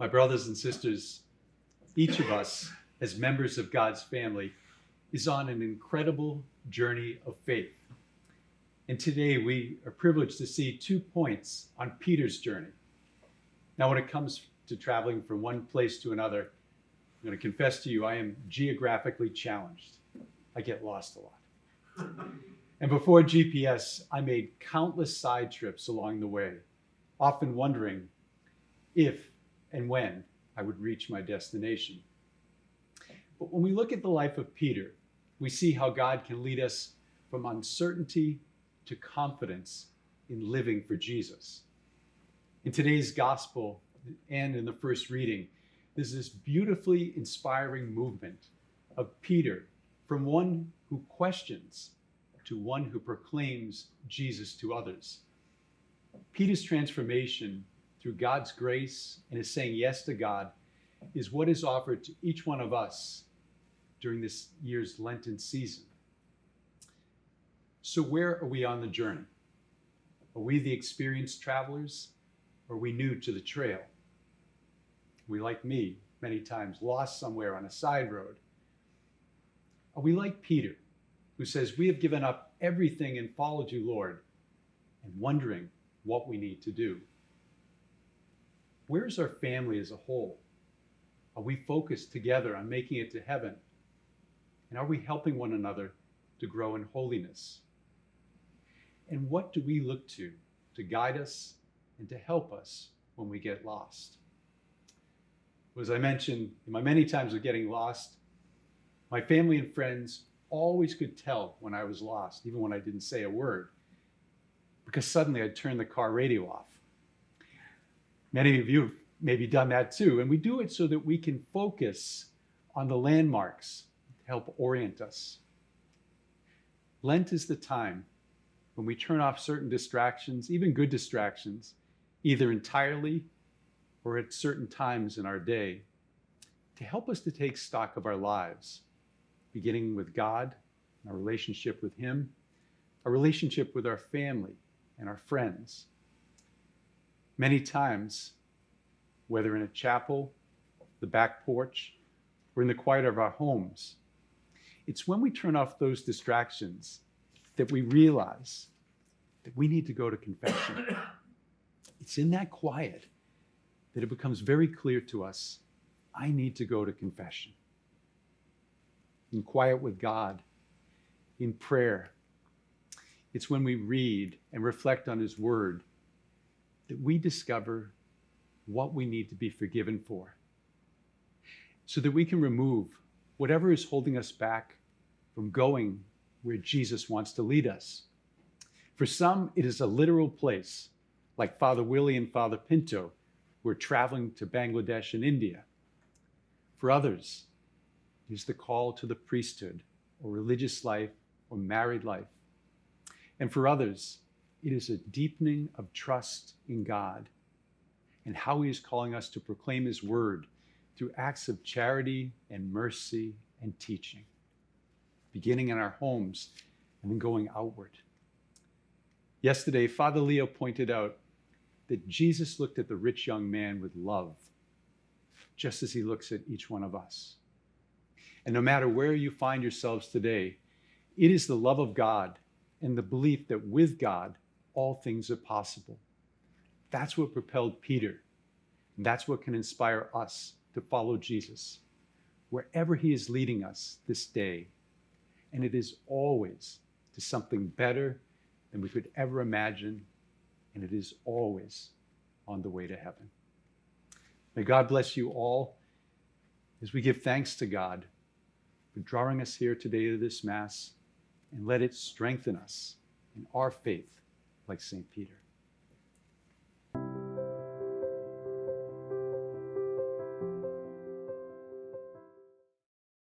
My brothers and sisters, each of us, as members of God's family, is on an incredible journey of faith. And today we are privileged to see 2 points on Peter's journey. Now, when it comes to traveling from one place to another, I'm going to confess to you, I am geographically challenged. I get lost a lot. And before GPS, I made countless side trips along the way, often wondering if and when I would reach my destination. But when we look at the life of Peter, we see how God can lead us from uncertainty to confidence in living for Jesus. In today's gospel and in the first reading, there's this beautifully inspiring movement of Peter from one who questions to one who proclaims Jesus to others. Peter's transformation through God's grace and his saying yes to God is what is offered to each one of us during this year's Lenten season. So where are we on the journey? Are we the experienced travelers, or are we new to the trail? We, like me, many times lost somewhere on a side road. Are we like Peter, who says, we have given up everything and followed you, Lord, and wondering what we need to do? Where's our family as a whole? Are we focused together on making it to heaven? And are we helping one another to grow in holiness? And what do we look to guide us and to help us when we get lost? As I mentioned, in my many times of getting lost, my family and friends always could tell when I was lost, even when I didn't say a word, because suddenly I'd turn the car radio off. Many of you have maybe done that too, and we do it so that we can focus on the landmarks to help orient us. Lent is the time when we turn off certain distractions, even good distractions, either entirely or at certain times in our day, to help us to take stock of our lives, beginning with God, our relationship with Him, our relationship with our family and our friends. Many times, whether in a chapel, the back porch, or in the quiet of our homes, it's when we turn off those distractions that we realize that we need to go to confession. It's in that quiet that it becomes very clear to us, I need to go to confession. In quiet with God, in prayer, it's when we read and reflect on His Word that we discover what we need to be forgiven for, so that we can remove whatever is holding us back from going where Jesus wants to lead us. For some, it is a literal place, like Father Willie and Father Pinto, who are traveling to Bangladesh and India. For others, it is the call to the priesthood, or religious life, or married life. And for others, it is a deepening of trust in God and how He is calling us to proclaim His word through acts of charity and mercy and teaching, beginning in our homes and then going outward. Yesterday, Father Leo pointed out that Jesus looked at the rich young man with love, just as He looks at each one of us. And no matter where you find yourselves today, it is the love of God and the belief that with God, all things are possible. That's what propelled Peter. And that's what can inspire us to follow Jesus wherever He is leading us this day. And it is always to something better than we could ever imagine. And it is always on the way to heaven. May God bless you all as we give thanks to God for drawing us here today to this Mass, and let it strengthen us in our faith like St. Peter.